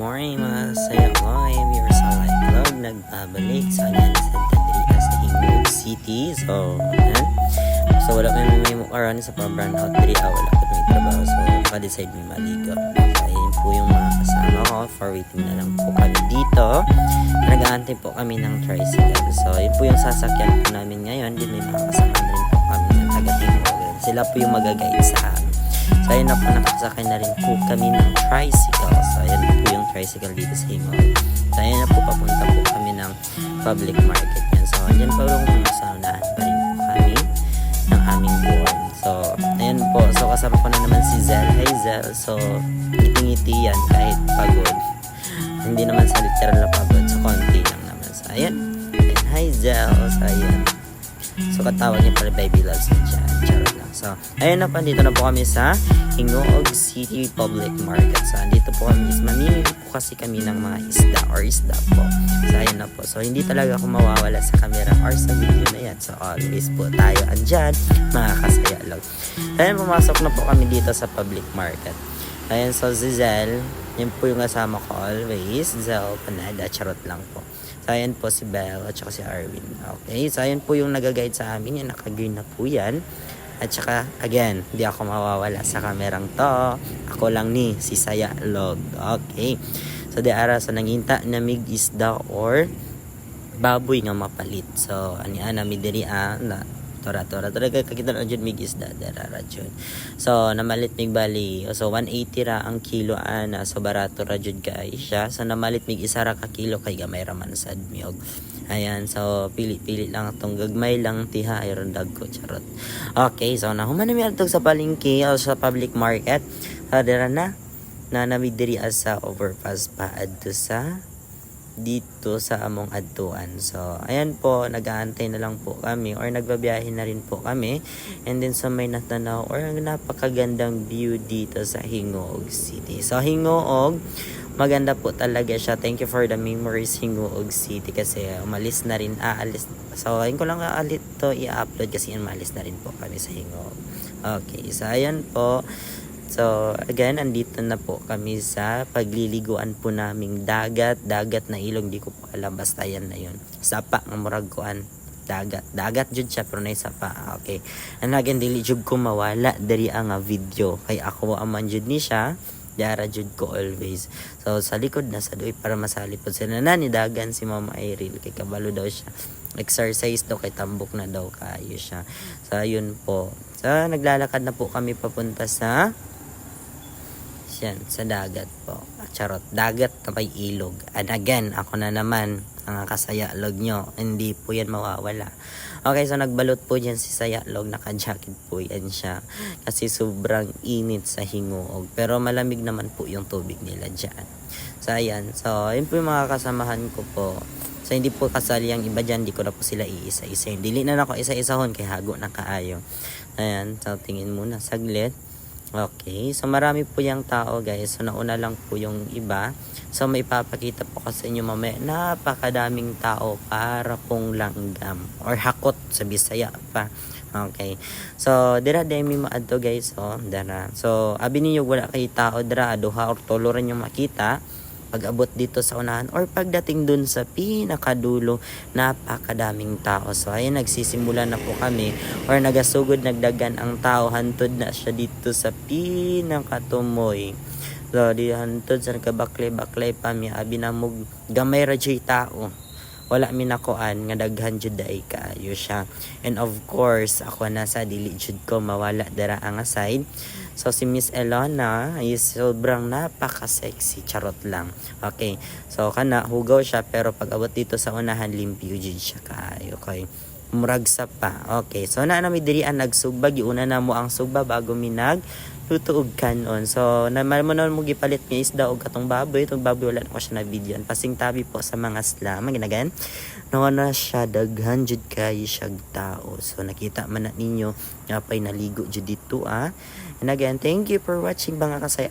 morning mga saya ko. I am your Salay Vlog. Nagbabalik sa Santa Maria sa Hingog City. So, ayan. So, wala may mukaran sa pa-brand out 3 wala ko may trabaho. So, naka-decide may maligo. So, ayan po yung mga kasama ko. For waiting na lang po kami dito. Nag-aantay po kami ng tricycle. So, yun po yung sasakyan po namin ngayon. Din may mga kasama rin po kami ng taga-Hingog. Sila po yung mag-guide sa amin. So, ayun na po, nakasakay na rin po kami ng tricycle. So, ayan po yung tricycle dito sa Hingog. So, ayun na po, papunta po kami ng public market yan. So, andyan pa rin po sa unahan pa rin po kami ng aming board. So, ayun po. So, kasama ko na naman si Zel. Hi, Zel. So, ngiti-ngiti yan kahit pagod. Hindi naman sa literal na pagod. So, konti lang naman. So, ayan. Hi, Zel. So, ayan. So, katawag niya pala Baby Loves na dyan. Charot lang. So, ayun na po. Dito na po kami sa Hingog City Public Market. So, dito po kami. Mamimili po kasi kami ng mga isda or isda po. So, ayun na po. So, hindi talaga ako mawawala sa camera or sa video na yan. So, always po tayo andyan. Mga kasaya lang. Ayun, pumasok na po kami dito sa public market. Ayun, so, si Zel. Yan po yung kasama ko always. Zel Panada. Charot lang po. So, ayan po si Belle at saka si Arwin. Okay, so ayan po yung nag-guide sa amin. Yung naka-green na po yan. At saka, again, hindi ako mawawala sa kamerang to. Ako lang ni, si Saya Log. Okay. So, di ara, so nanginta na mig isda or baboy nga mapalit. So, ani ana midiri na tora kakita na dyan mig isda darara dyan. So namalit mig bali, so 180 ra ang kilo ana, so barato ra jud guys siya. So namalit mig isa ra ka kilo kay gamay ra man sad miog. Ayan, so pili lang atong gagmay lang tiha ayron dagko charot. Okay, so nahuman na mi adto sa palengke o sa public market. Dira na namidiri sa overpass pa adto sa dito sa among adtuan. So, ayan po, nag-aantay na lang po kami or nagbabiyahe na rin po kami. And then sa may natanaw or napakagandang view dito sa Hingog City. So, Hingog, maganda po talaga siya. Thank you for the memories, Hingog City, kasi umalis na rin, aalis. So, ayun ko lang aalit to i-upload kasi umalis na rin po kami sa Hingog. Okay, so ayan po. So, again, andito na po kami sa pagliliguan po naming dagat na ilog, di ko po alam, basta yan na yun. Sapa, nga murag kuan, dagat jud siya, pero na sapa. Okay. And again, dili jud ko mawala dari ang video, kay ako aman jud ni siya, dara jud ko always. So, sa likod na sa doy para masali po sila na ni dagan si Mama Iril, kay kabalo daw siya. Exercise daw, kay tambok na daw kayo siya. So, ayun po. So, naglalakad na po kami papunta sa yan, sa dagat po. Charot, dagat na may ilog. And again, ako na naman ang kasayalog nyo. Hindi po yan mawawala. Okay, so nagbalot po dyan si Sayalog. Naka-jacket po yan siya. Kasi sobrang init sa Hingog. Pero malamig naman po yung tubig nila dyan. So, ayan. So, yun po yung mga kasamahan ko po. So, hindi po kasali ang iba dyan. Hindi ko na po sila iisa-isa. Dili na ako isa-isahon kay hago na kaayo. Ayan. So, tingin muna saglit. Okay, so marami po yung tao guys. So nauna lang po yung iba. So may papakita po kasi inyo mamaya. Napakadaming tao para pong langgam or hakot sa Bisaya pa. Okay. So dira demi maadto guys. So dara. So abi niyo wala kay tao dira duha or tulo ran yung makita. Pag-abot dito sa unahan or pagdating dun sa pinakadulo, napakadaming tao. So, ayun, nagsisimula na po kami or nagasugod, nagdagan ang tao. Hantod na siya dito sa pinakatumoy. So, di hantod sa nagkabaklay-baklay pa mi. Abi na mo gamay ra jay tao. Wala mi nakuan nga daghan jud ay kaayo siya. And of course, ako na sa dili jud ko mawala dara ang aside. So si Miss Elona is sobrang napaka-sexy, charot lang. Okay. So kana hugaw siya pero pag abot dito sa unahan limpyo jud siya kaayo. Okay. Murag sa pa. Okay. So na mi diri ang nagsugba, giuna na mo ang sugba bago mi tutuog kanon. So naman mo gipalit nga isda og katong baboy. Itong baboy wala na ko siya na video. Pasing tabi po sa mga slam. Ginagan. Na siya daghan jud kay siya tao. So nakita man na ninyo napay naligo jud dito And again, thank you for watching mga kasaya.